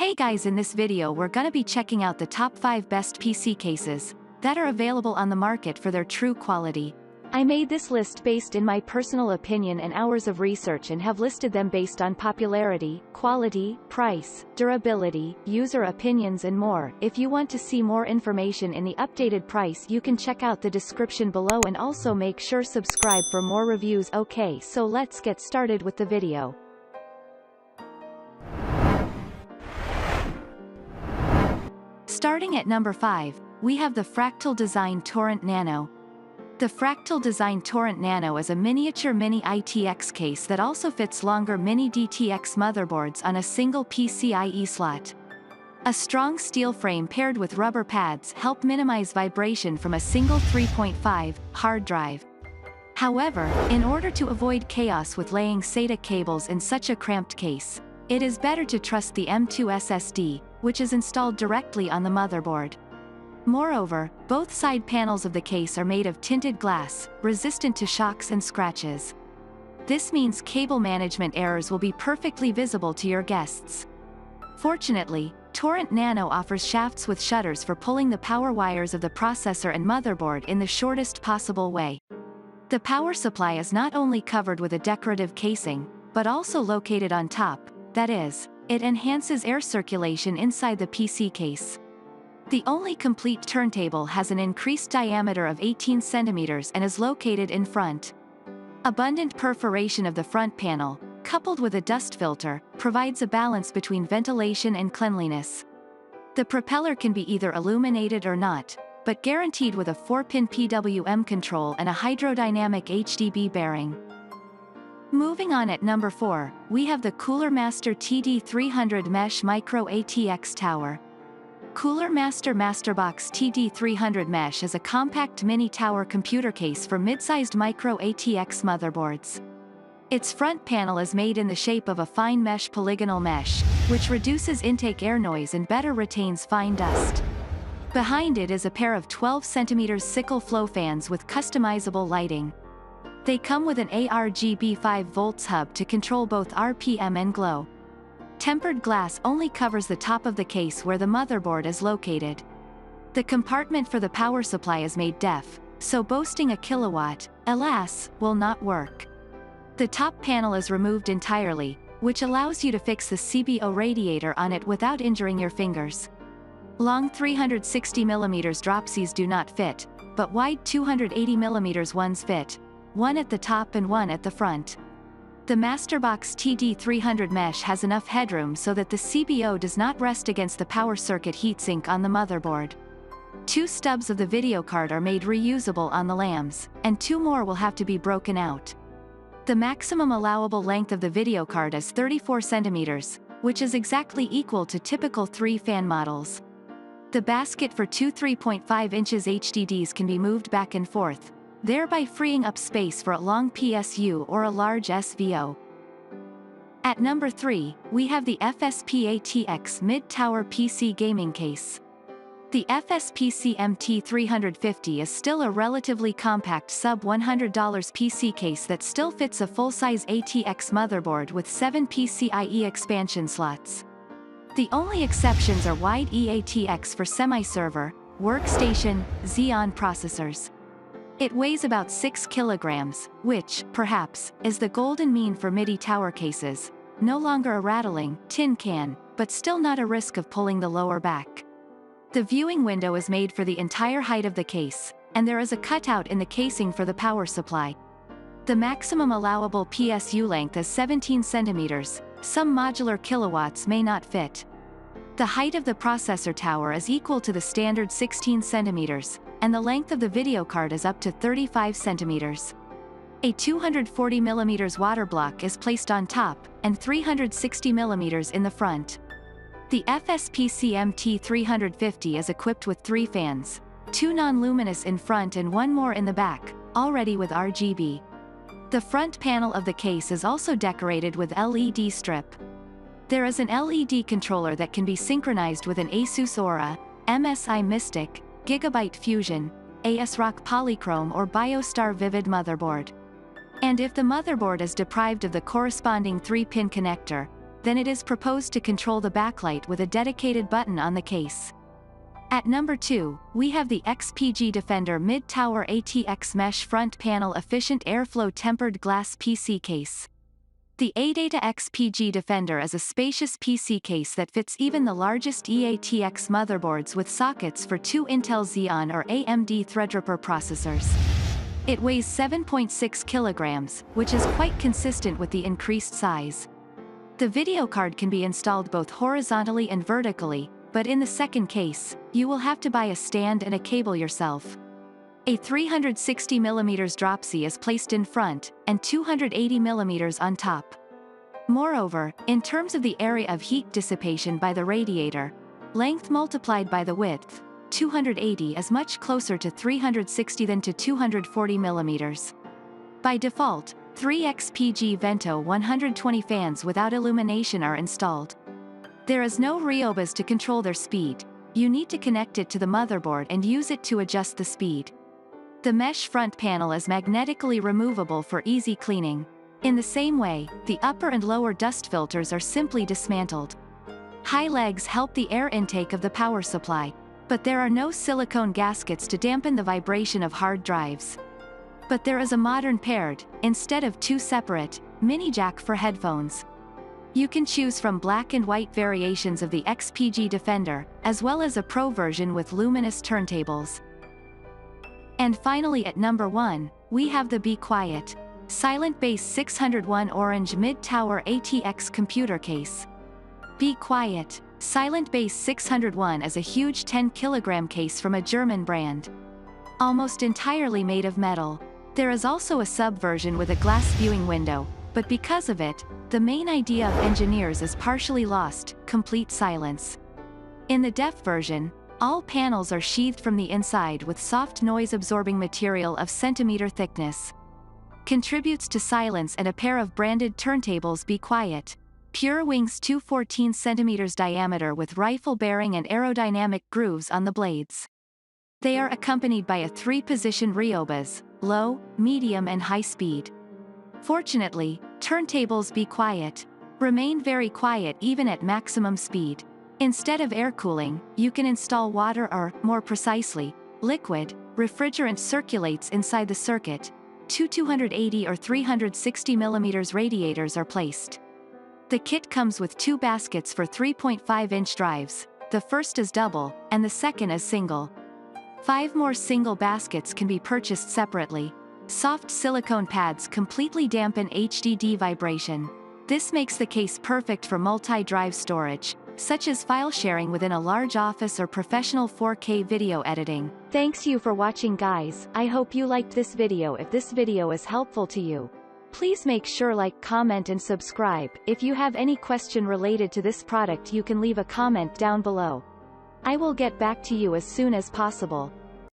Hey guys, in this video we're gonna be checking out the top 5 best PC cases that are available on the market for their true quality. I made this list based in my personal opinion and hours of research and have listed them based on popularity, quality, price, durability, user opinions and more. If you want to see more information in the updated price, you can check out the description below and also make sure subscribe for more reviews. Okay, so let's get started with the video. Starting at number 5, we have the Fractal Design Torrent Nano. The Fractal Design Torrent Nano is a miniature mini-ATX case that also fits longer mini-DTX motherboards on a single PCIe slot. A strong steel frame paired with rubber pads help minimize vibration from a single 3.5 hard drive. However, in order to avoid chaos with laying SATA cables in such a cramped case, it is better to trust the M.2 SSD, which is installed directly on the motherboard. Moreover, both side panels of the case are made of tinted glass, resistant to shocks and scratches. This means cable management errors will be perfectly visible to your guests. Fortunately, Torrent Nano offers shafts with shutters for pulling the power wires of the processor and motherboard in the shortest possible way. The power supply is not only covered with a decorative casing, but also located on top. That is, it enhances air circulation inside the PC case. The only complete turntable has an increased diameter of 18 centimeters and is located in front. Abundant perforation of the front panel, coupled with a dust filter, provides a balance between ventilation and cleanliness. The propeller can be either illuminated or not, but guaranteed with a 4-pin PWM control and a hydrodynamic HDB bearing. Moving on at number 4, we have the Cooler Master TD300 Mesh Micro-ATX Tower. Cooler Master Masterbox TD300 Mesh is a compact mini tower computer case for mid-sized Micro-ATX motherboards. Its front panel is made in the shape of a fine mesh polygonal mesh, which reduces intake air noise and better retains fine dust. Behind it is a pair of 12 cm sickle flow fans with customizable lighting. They come with an ARGB 5V hub to control both RPM and glow. Tempered glass only covers the top of the case where the motherboard is located. The compartment for the power supply is made deaf, so boasting a kilowatt, alas, will not work. The top panel is removed entirely, which allows you to fix the CBO radiator on it without injuring your fingers. Long 360mm dropsies do not fit, but wide 280mm ones fit, one at the top and one at the front. The Masterbox TD300 Mesh has enough headroom so that the CBO does not rest against the power circuit heatsink on the motherboard. 2 stubs of the video card are made reusable on the LAMs, and 2 more will have to be broken out. The maximum allowable length of the video card is 34 centimeters, which is exactly equal to typical 3-fan models. The basket for 2 3.5 inches HDDs can be moved back and forth, thereby freeing up space for a long PSU or a large SVO. At number 3, we have the FSP-ATX Mid-Tower PC Gaming Case. The FSPC MT350 is still a relatively compact sub-$100 PC case that still fits a full-size ATX motherboard with 7 PCIe expansion slots. The only exceptions are wide eATX for semi-server, workstation, Xeon processors. It weighs about 6 kilograms, which, perhaps, is the golden mean for MIDI tower cases. No longer a rattling tin can, but still not a risk of pulling the lower back. The viewing window is made for the entire height of the case, and there is a cutout in the casing for the power supply. The maximum allowable PSU length is 17 centimeters, some modular kilowatts may not fit. The height of the processor tower is equal to the standard 16 centimeters, and the length of the video card is up to 35 centimeters. A 240mm water block is placed on top, and 360mm in the front. The FSPC MT350 is equipped with 3 fans, 2 non-luminous in front and 1 more in the back, already with RGB. The front panel of the case is also decorated with LED strip. There is an LED controller that can be synchronized with an Asus Aura, MSI Mystic, Gigabyte Fusion, ASRock Polychrome or BioStar Vivid motherboard. And if the motherboard is deprived of the corresponding 3-pin connector, then it is proposed to control the backlight with a dedicated button on the case. At number 2, we have the XPG Defender Mid-Tower ATX Mesh Front Panel Efficient Airflow Tempered Glass PC Case. The ADATA XPG Defender is a spacious PC case that fits even the largest eATX motherboards with sockets for 2 Intel Xeon or AMD Threadripper processors. It weighs 7.6 kilograms, which is quite consistent with the increased size. The video card can be installed both horizontally and vertically, but in the second case, you will have to buy a stand and a cable yourself. A 360mm dropsy is placed in front, and 280mm on top. Moreover, in terms of the area of heat dissipation by the radiator, length multiplied by the width, 280 is much closer to 360 than to 240mm. By default, 3 XPG Vento 120 fans without illumination are installed. There is no RIOBAs to control their speed. You need to connect it to the motherboard and use it to adjust the speed. The mesh front panel is magnetically removable for easy cleaning. In the same way, the upper and lower dust filters are simply dismantled. High legs help the air intake of the power supply, but there are no silicone gaskets to dampen the vibration of hard drives. But there is a modern paired, instead of 2 separate, mini jack for headphones. You can choose from black and white variations of the XPG Defender, as well as a Pro version with luminous turntables. And finally at number 1, we have the BeQuiet Silent Base 601 Orange Mid-Tower ATX Computer Case. BeQuiet Silent Base 601 is a huge 10-kilogram case from a German brand. Almost entirely made of metal. There is also a sub-version with a glass viewing window, but because of it, the main idea of engineers is partially lost: complete silence. In the DEF version, all panels are sheathed from the inside with soft noise-absorbing material of centimeter thickness. Contributes to silence and a pair of branded turntables BeQuiet Pure Wings 214 cm diameter with rifle bearing and aerodynamic grooves on the blades. They are accompanied by a 3-position RIOBAs, low, medium and high speed. Fortunately, turntables BeQuiet remain very quiet even at maximum speed. Instead of air cooling, you can install water or, more precisely, liquid refrigerant circulates inside the circuit. 280 or 360mm radiators are placed. The kit comes with 2 baskets for 3.5-inch drives. The first is double, and the second is single. 5 more single baskets can be purchased separately. Soft silicone pads completely dampen HDD vibration. This makes the case perfect for multi-drive storage, such as file sharing within a large office or professional 4K video editing. Thanks you for watching, guys. I hope you liked this video. If this video is helpful to you, please make sure like, comment and subscribe. If you have any question related to this product, you can leave a comment down below. I will get back to you as soon as possible.